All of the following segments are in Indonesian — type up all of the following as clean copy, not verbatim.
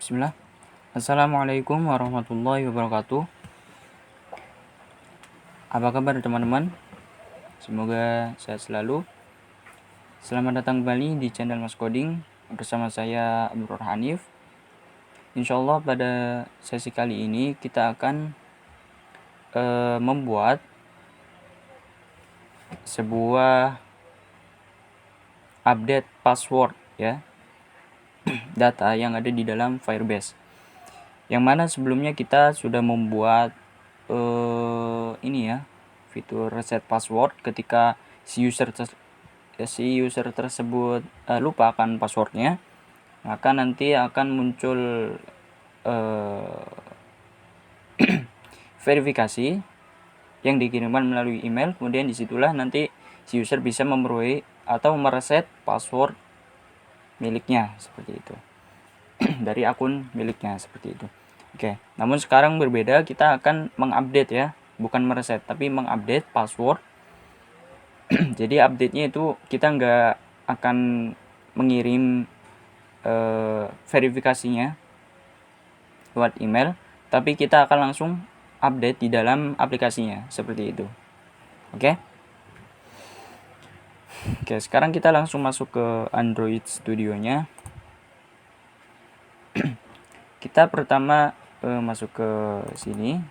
Bismillah. Assalamualaikum warahmatullahi wabarakatuh. Apa kabar teman-teman? Semoga sehat selalu. Selamat datang kembali di channel Mas Coding bersama saya Abdul Hanif. Insyaallah pada sesi kali ini kita akan membuat sebuah update password ya data yang ada di dalam Firebase. Yang mana sebelumnya kita sudah membuat ini ya, fitur reset password ketika si user tersebut lupa akan passwordnya, maka nanti akan muncul verifikasi yang dikirimkan melalui email. Kemudian disitulah nanti si user bisa memeroleh atau mereset password miliknya seperti itu dari akun miliknya seperti itu. Oke, namun sekarang berbeda, kita akan mengupdate ya, bukan mereset tapi mengupdate password. Jadi update-nya itu kita nggak akan mengirim verifikasinya lewat email, tapi kita akan langsung update di dalam aplikasinya seperti itu. Oke, sekarang kita langsung masuk ke Android Studio-nya. Kita pertama masuk ke sini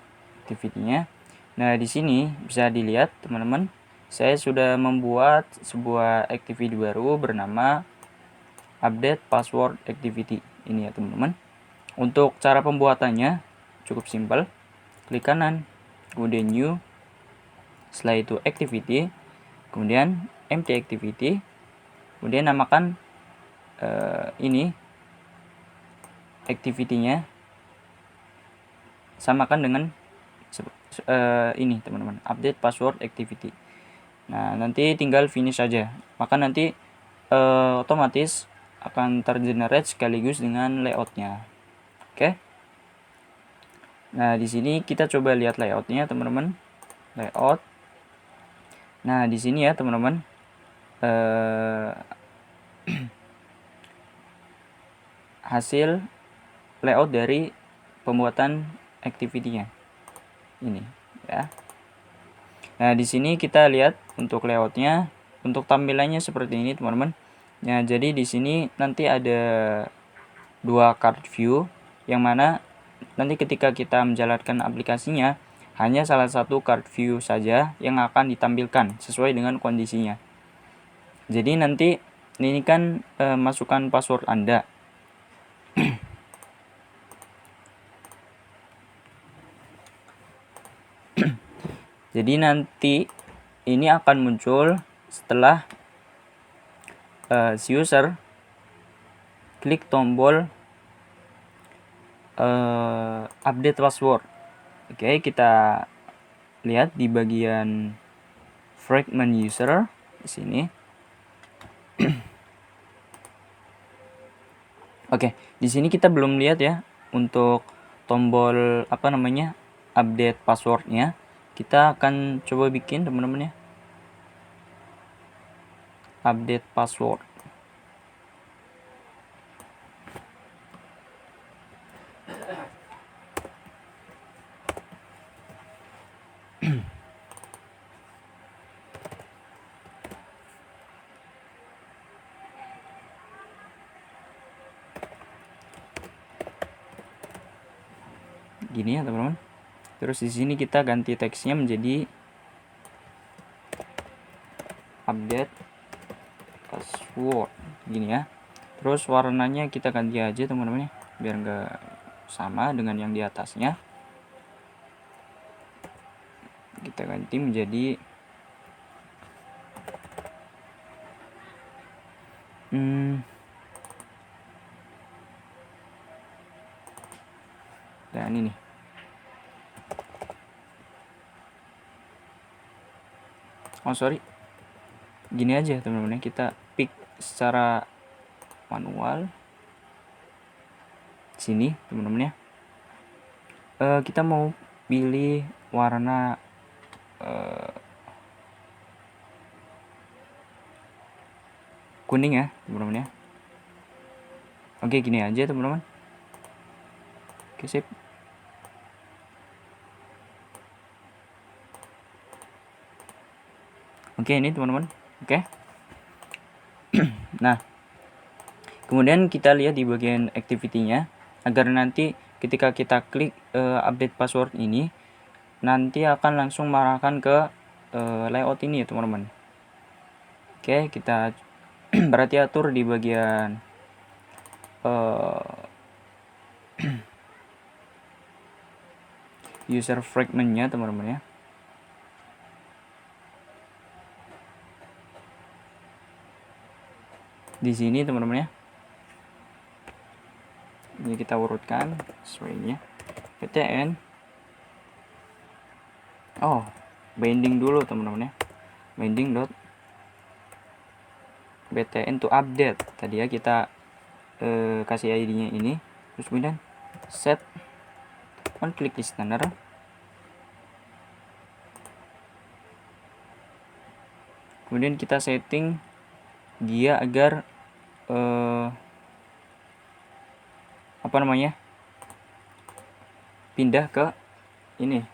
activity-nya. Nah, di sini bisa dilihat teman-teman, saya sudah membuat sebuah activity baru bernama update password activity ini ya teman-teman. Untuk cara pembuatannya cukup simpel. Klik kanan, kemudian new, setelah itu activity, kemudian empty activity, kemudian namakan ini activity-nya samakan dengan ini teman-teman, update password activity. Nah, nanti tinggal finish saja, maka nanti otomatis akan tergenerate sekaligus dengan layoutnya. Oke. Nah, di sini kita coba lihat layoutnya teman-teman. Layout. Nah, di sini ya teman-teman, hasil layout dari pembuatan activity-nya ini ya. Nah, di sini kita lihat untuk layoutnya, untuk tampilannya seperti ini teman-teman. Nah, jadi di sini nanti ada dua card view, yang mana nanti ketika kita menjalankan aplikasinya hanya salah satu card view saja yang akan ditampilkan sesuai dengan kondisinya. Jadi nanti ini kan masukkan password Anda. Jadi nanti ini akan muncul setelah si user klik tombol update password. Oke, kita lihat di bagian fragment user di sini. Oke, di sini kita belum lihat ya untuk tombol update passwordnya. Kita akan coba bikin teman-teman ya, update password. Gini ya teman-teman. Terus di sini kita ganti teksnya menjadi update password gini ya. Terus warnanya kita ganti aja teman-teman ya, biar enggak sama dengan yang di atasnya. Kita ganti menjadi dan ini. Oh sorry, gini aja teman-teman ya, kita pick secara manual sini teman-teman ya. Kita mau pilih warna kuning ya teman-teman ya. Oke, gini aja teman-teman. Oke, sip. Oke, ini teman-teman. Oke. Nah, kemudian kita lihat di bagian activity-nya agar nanti ketika kita klik update password ini nanti akan langsung mengarahkan ke layout ini ya teman-teman. Oke, kita berarti atur di bagian user fragment-nya teman-teman ya. Di sini teman-teman ya. Ini kita urutkan sesuainya. PTN. Oh, binding dulu teman-teman ya. Binding dot btn to update. Tadi ya kita kasih ID-nya ini. Terus kemudian set on click listener. Kemudian kita setting dia agar pindah ke ini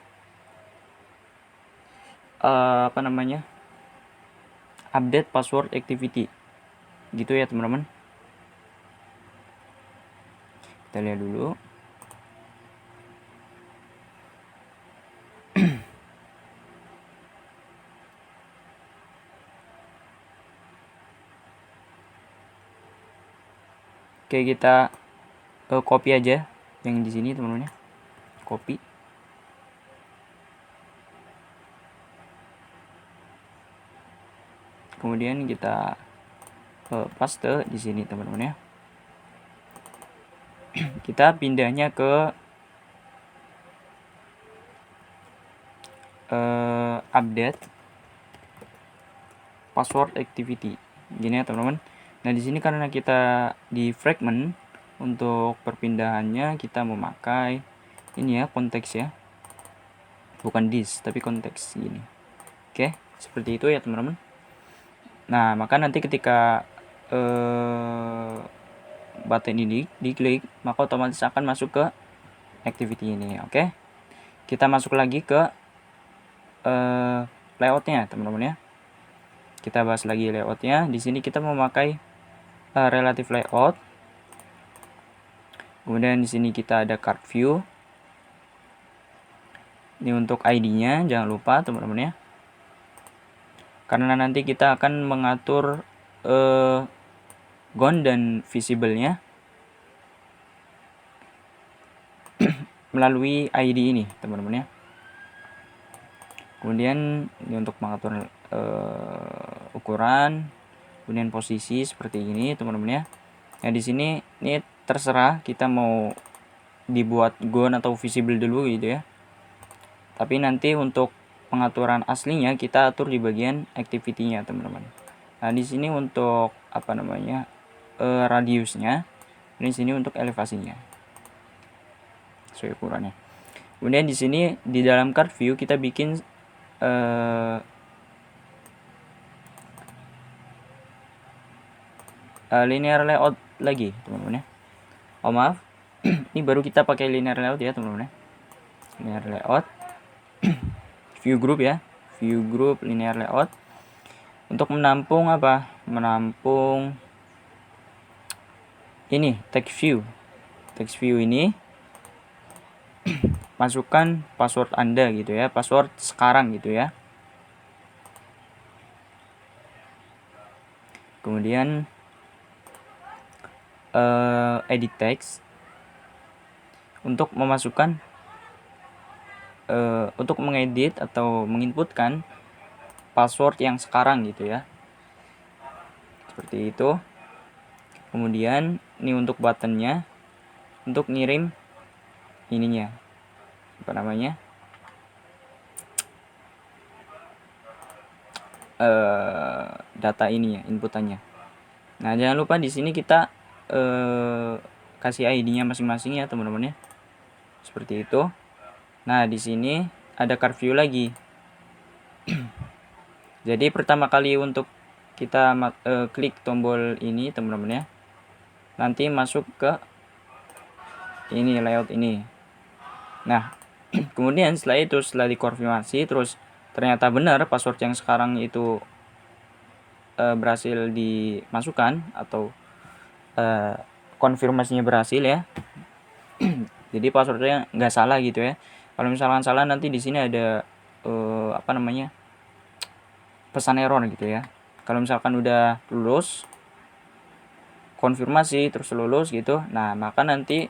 update password activity gitu ya teman-teman. Kita lihat dulu. Oke, kita copy aja yang di sini teman-teman ya. Copy. Kemudian kita paste di sini teman-teman ya. Kita pindahnya ke update password activity. Gini ya teman-teman. Nah, di sini karena kita di fragment, untuk perpindahannya kita memakai ini ya, konteks ya. Bukan this, tapi konteks gini. Oke, seperti itu ya teman-teman. Nah, maka nanti ketika button ini diklik, maka otomatis akan masuk ke activity ini. Oke. Kita masuk lagi ke layoutnya teman-teman ya. Kita bahas lagi layoutnya. Di sini kita memakai relative layout. Kemudian di sini kita ada card view. Ini untuk ID-nya, jangan lupa teman-teman ya. Karena nanti kita akan mengatur gone dan visible-nya melalui ID ini teman-teman ya. Kemudian ini untuk mengatur ukuran, kemudian posisi seperti ini teman-teman ya. Nah, di sini ini terserah kita mau dibuat gone atau visible dulu gitu ya. Tapi nanti untuk pengaturan aslinya kita atur di bagian activity-nya teman-teman. Nah, di sini untuk radiusnya, ini sini untuk elevasinya sesuai ukurannya. Kemudian di sini di dalam card view kita bikin linear layout lagi teman-teman ya. Oh maaf, ini baru kita pakai linear layout ya teman-teman ya. Linear layout view group ya, view group linear layout untuk menampung apa? Menampung ini text view. Text view ini masukkan password Anda gitu ya, password sekarang gitu ya. Kemudian edit text untuk memasukkan untuk mengedit atau menginputkan password yang sekarang gitu ya, seperti itu. Kemudian ini untuk buttonnya, untuk ngirim ininya data ini ya, inputannya. Nah, jangan lupa di sini kita kasih ID-nya masing-masing ya teman-teman ya, seperti itu. Nah, di sini ada card view lagi. Jadi pertama kali untuk kita klik tombol ini teman-teman ya, nanti masuk ke ini layout ini. Nah, kemudian setelah dikonfirmasi terus ternyata benar password yang sekarang itu berhasil dimasukkan atau konfirmasinya berhasil ya. Jadi passwordnya nggak salah gitu ya. Kalau misalkan salah nanti di sini ada pesan error gitu ya. Kalau misalkan udah lulus konfirmasi terus lulus gitu, nah maka nanti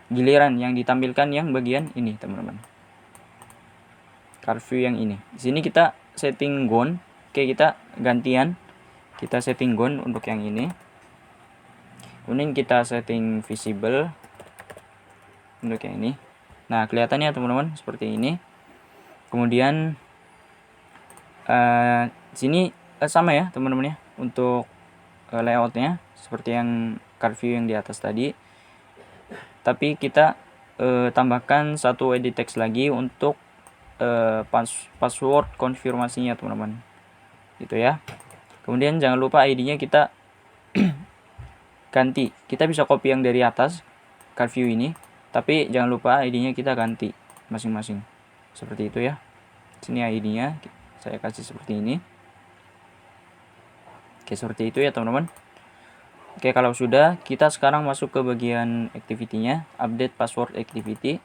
giliran yang ditampilkan yang bagian ini teman-teman, card view yang ini. Di sini kita setting gone. Oke, kita gantian, kita setting gone untuk yang ini, kemudian kita setting visible untuk yang ini. Nah kelihatannya teman-teman seperti ini. Kemudian sini sama ya teman-teman ya untuk layoutnya seperti yang card view yang di atas tadi, tapi kita tambahkan satu edit text lagi untuk password konfirmasinya teman-teman gitu ya. Kemudian jangan lupa ID-nya kita ganti. Kita bisa copy yang dari atas card view ini, tapi jangan lupa ID-nya kita ganti masing-masing seperti itu ya. Sini ID-nya saya kasih seperti ini. Oke, seperti itu ya teman-teman. Oke, kalau sudah, kita sekarang masuk ke bagian activity-nya, update password activity.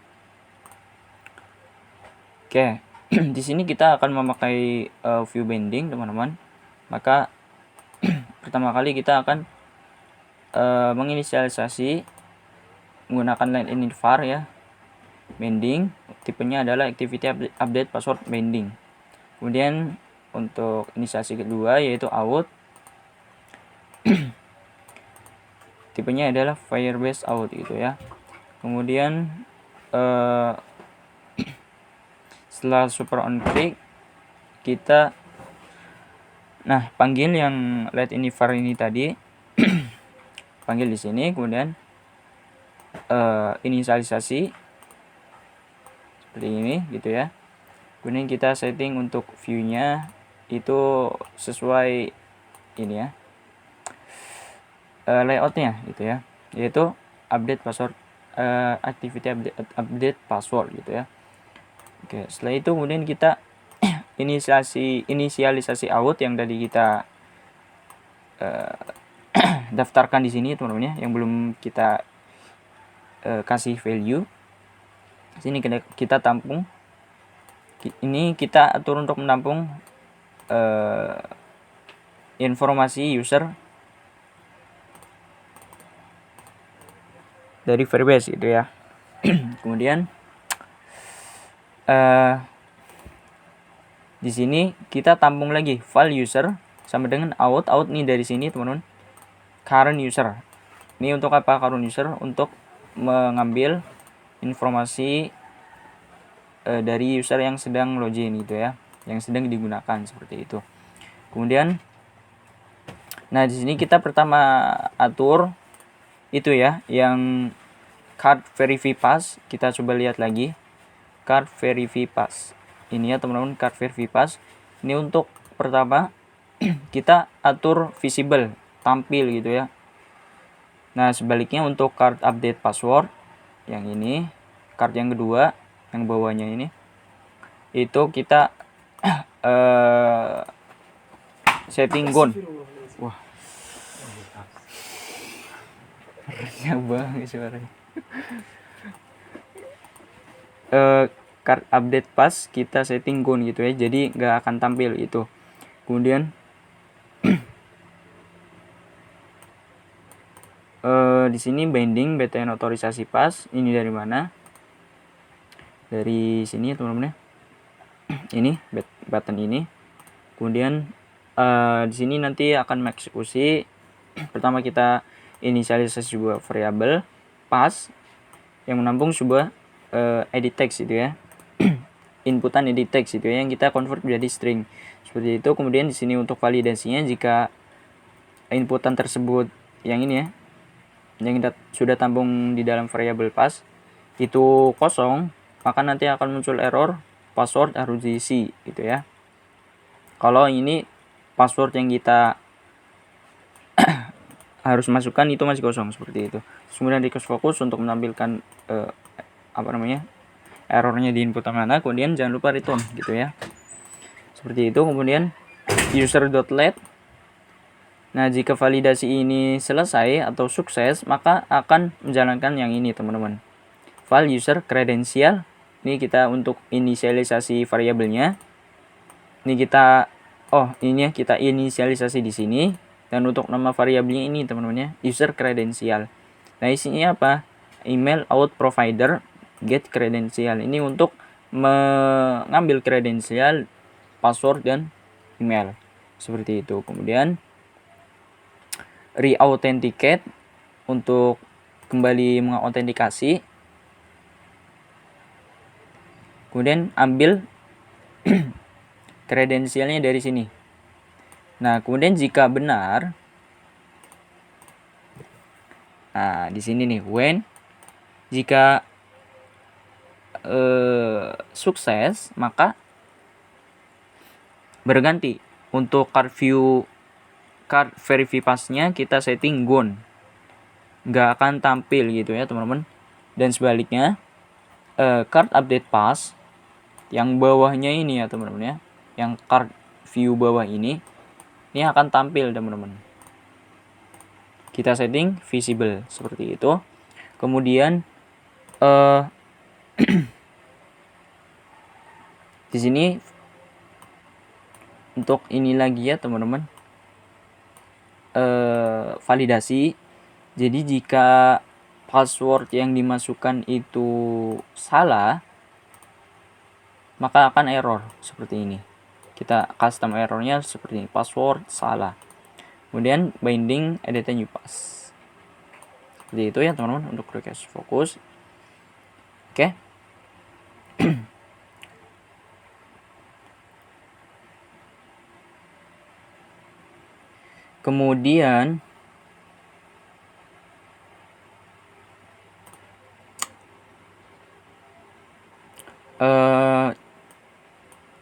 Oke, di sini kita akan memakai view binding teman-teman. Maka pertama kali kita akan menginisialisasi menggunakan line init var ya, binding. Tipenya adalah activity update password binding. Kemudian untuk inisiasi kedua yaitu out. Tipenya adalah Firebase out gitu ya. Kemudian setelah super on click kita panggil yang let ini var ini tadi panggil di sini, kemudian inisialisasi seperti ini gitu ya. Kemudian kita setting untuk view-nya itu sesuai ini ya, layoutnya gitu ya, yaitu update password activity update password gitu ya. Oke, setelah itu kemudian kita inisialisasi out yang tadi kita daftarkan di sini teman-teman ya, yang belum kita kasih value. Sini kita tampung. Ini kita atur untuk menampung informasi user dari Firebase gitu ya. Kemudian di sini kita tampung lagi file user sama dengan out nih dari sini teman-teman, current user. Ini untuk apa current user? Untuk mengambil informasi dari user yang sedang login gitu ya, yang sedang digunakan seperti itu. Kemudian di sini kita pertama atur itu ya, yang card verify pass. Kita coba lihat lagi card verify pass ini ya teman-teman, card verify pass ini untuk pertama kita atur visible, tampil gitu ya. Nah sebaliknya untuk card update password yang ini, card yang kedua yang bawahnya ini, itu kita setting gone. Wah, banyak banget suaranya. Card update pass kita setting gone gitu ya, jadi nggak akan tampil itu. Kemudian di sini binding BTN otorisasi pass ini dari mana? Dari sini ya teman-teman ya. Ini button ini. Kemudian di sini nanti akan mengeksekusi. Pertama kita inisialisasi sebuah variabel pass yang menampung sebuah edit text gitu ya. Inputan edit text itu ya, yang kita convert menjadi string seperti itu. Kemudian di sini untuk validasinya, jika inputan tersebut yang ini ya, yang sudah tampung di dalam variabel pass itu kosong, maka nanti akan muncul error password harus diisi gitu ya. Kalau ini password yang kita harus masukkan itu masih kosong seperti itu. Kemudian request focus untuk menampilkan errornya di input mana, kemudian jangan lupa return gitu ya. Seperti itu. Kemudian user.let. Nah, jika validasi ini selesai atau sukses, maka akan menjalankan yang ini, teman-teman. File user credential. Ini kita untuk inisialisasi variabelnya. Ini kita kita inisialisasi di sini, dan untuk nama variabelnya ini, teman-teman ya, user credential. Nah, isinya apa? Email out provider get credential. Ini untuk mengambil kredensial, password dan email. Seperti itu. Kemudian re-authenticate untuk kembali mengautentikasi. Kemudian ambil kredensialnya dari sini. Nah, kemudian jika benar, nah di sini nih, when, jika sukses, maka berganti. Untuk card verify pass-nya kita setting gone, nggak akan tampil gitu ya, teman-teman. Dan sebaliknya, card update pass yang bawahnya ini ya, teman-teman ya, yang card view bawah ini akan tampil, teman-teman. Kita setting visible seperti itu. Kemudian di sini untuk ini lagi ya, teman-teman, validasi. Jadi jika password yang dimasukkan itu salah, maka akan error seperti ini. Kita custom errornya seperti ini, password salah. Kemudian binding edit new pass. Seperti itu ya, teman-teman, untuk request fokus. Oke. Kemudian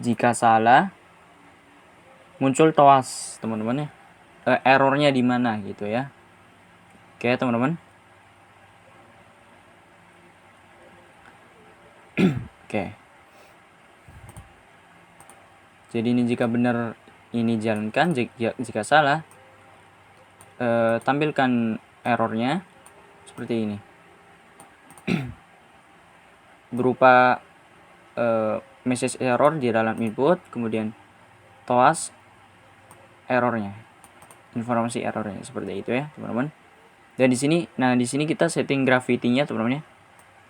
jika salah muncul TOAS, teman-teman ya. Errornya di mana gitu ya. Oke, teman-teman. Oke. Jadi ini jika benar ini jalankan, jika salah tampilkan errornya seperti ini. Berupa message error di dalam input, kemudian TOAS errornya, informasi errornya, seperti itu ya, teman-teman. Dan di sini kita setting gravity-nya, teman-teman ya,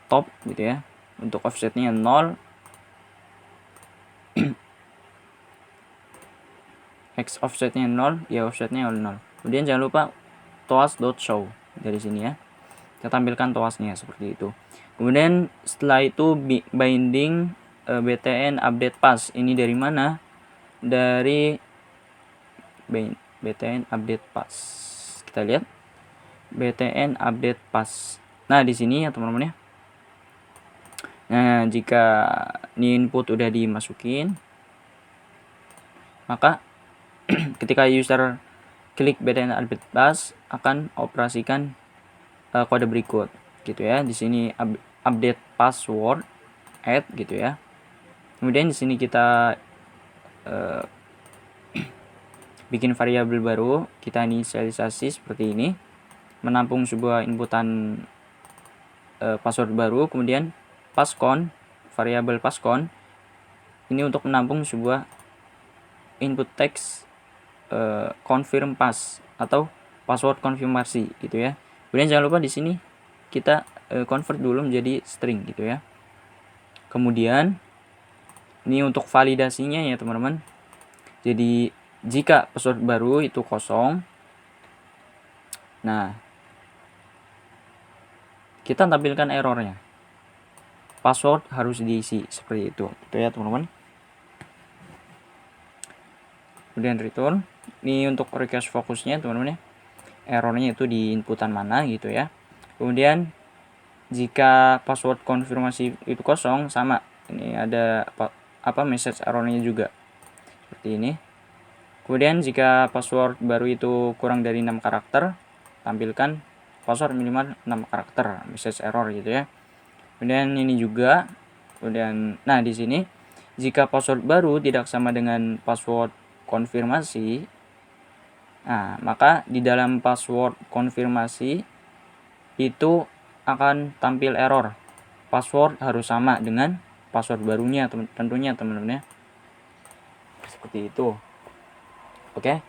top gitu ya. Untuk offsetnya 0, x offsetnya 0, ya offsetnya 0. Kemudian jangan lupa toas.show dari sini ya. Kita tampilkan toasnya seperti itu. Kemudian setelah itu binding btn update pass. Ini dari mana? Dari btn update pass. Kita lihat btn update pass. Nah, di sini ya, teman-teman ya. Nah, jika ini input udah dimasukin, maka ketika user klik btn update pass akan operasikan kode berikut gitu ya. Di sini update password add gitu ya. Kemudian di sini kita bikin variabel baru, kita inisialisasi seperti ini, menampung sebuah inputan password baru. Kemudian passcon, variabel passcon ini untuk menampung sebuah input text confirm pass atau password konfirmasi gitu ya. Kemudian jangan lupa di sini kita convert dulu menjadi string gitu ya. Kemudian ini untuk validasinya ya, teman-teman. Jadi jika password baru itu kosong, nah kita tampilkan errornya. Password harus diisi seperti itu gitu ya, teman-teman. Kemudian return. Ini untuk request fokusnya, teman-teman ya. Errornya itu di inputan mana gitu ya. Kemudian jika password konfirmasi itu kosong, sama ini ada message errornya juga seperti ini. Kemudian jika password baru itu kurang dari 6 karakter, tampilkan password minimal 6 karakter, message error gitu ya. Kemudian ini juga. Kemudian nah di sini jika password baru tidak sama dengan password konfirmasi, nah maka di dalam password konfirmasi itu akan tampil error. Password harus sama dengan password barunya tentunya teman-teman ya. Seperti itu. Oke.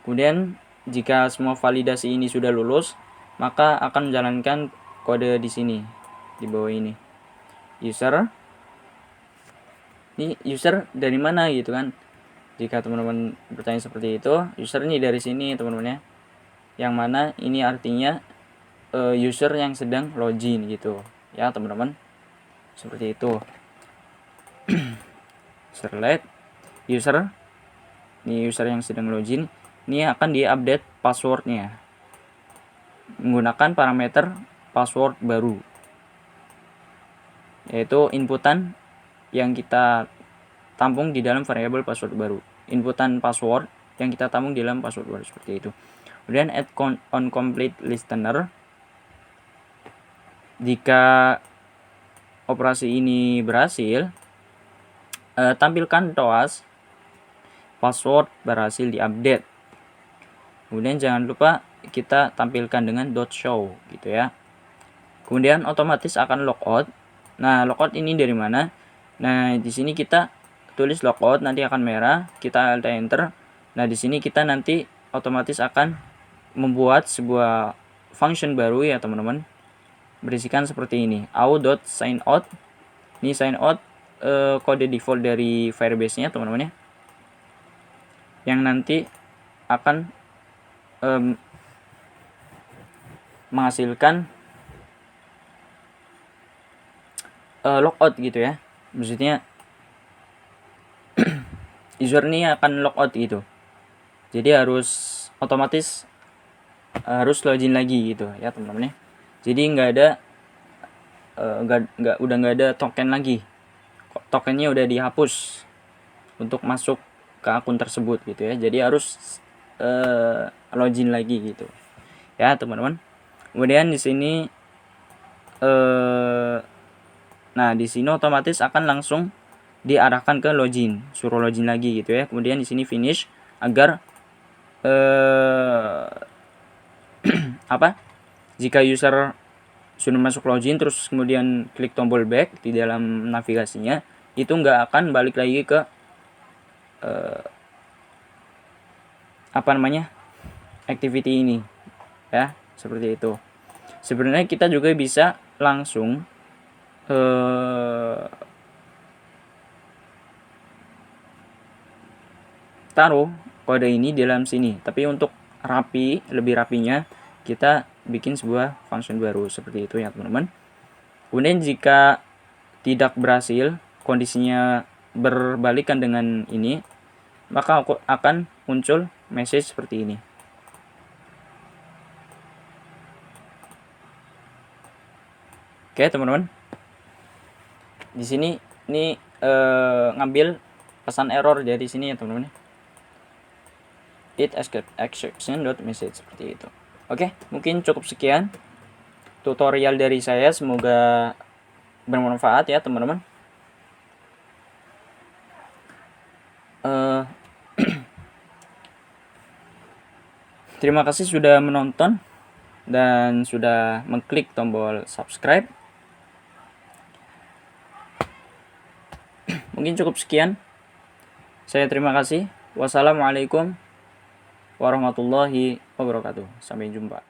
Kemudian jika semua validasi ini sudah lulus, maka akan menjalankan kode di sini di bawah ini. User. Ini user dari mana gitu kan? Jika teman-teman bertanya seperti itu, user ini dari sini teman-teman ya. Yang mana ini artinya user yang sedang login gitu ya teman-teman. Seperti itu. Select user. Ini user yang sedang login. Ini akan diupdate passwordnya menggunakan parameter password baru, yaitu inputan yang kita tampung di dalam variabel password baru. Inputan password yang kita tampung di dalam password baru seperti itu. Kemudian add on complete listener. Jika operasi ini berhasil, tampilkan TOAS password berhasil diupdate. Kemudian jangan lupa kita tampilkan dengan .show gitu ya. Kemudian otomatis akan logout. Nah, logout ini dari mana? Nah, di sini kita tulis logout, nanti akan merah, kita alt enter. Nah, di sini kita nanti otomatis akan membuat sebuah function baru ya, teman-teman. Berisikan seperti ini, ao.signout. Ini signout kode default dari Firebase-nya, teman-teman ya. Yang nanti akan menghasilkan logout gitu ya. Maksudnya user ini akan logout gitu. Jadi harus otomatis harus login lagi gitu ya teman-teman ya. Jadi udah nggak ada token lagi. Tokennya udah dihapus untuk masuk ke akun tersebut gitu ya. Jadi harus login lagi gitu ya teman-teman. Kemudian di sini nah di sini otomatis akan langsung diarahkan ke login, suruh login lagi gitu ya. Kemudian di sini finish agar jika user sudah masuk login terus kemudian klik tombol back di dalam navigasinya, itu nggak akan balik lagi ke activity ini ya, seperti itu. Sebenarnya kita juga bisa langsung taruh kode ini di dalam sini, tapi untuk lebih rapinya kita bikin sebuah function baru seperti itu ya teman-teman. Kemudian jika tidak berhasil, kondisinya berbalikan dengan ini, maka akan muncul message seperti ini. Oke teman-teman, di sini ini ngambil pesan error dari sini ya teman-teman. It exception.message seperti itu. Oke, mungkin cukup sekian tutorial dari saya, semoga bermanfaat ya teman-teman. Terima kasih sudah menonton dan sudah mengklik tombol subscribe. Mungkin cukup sekian. Saya terima kasih. Wassalamualaikum warahmatullahi wabarakatuh. Sampai jumpa.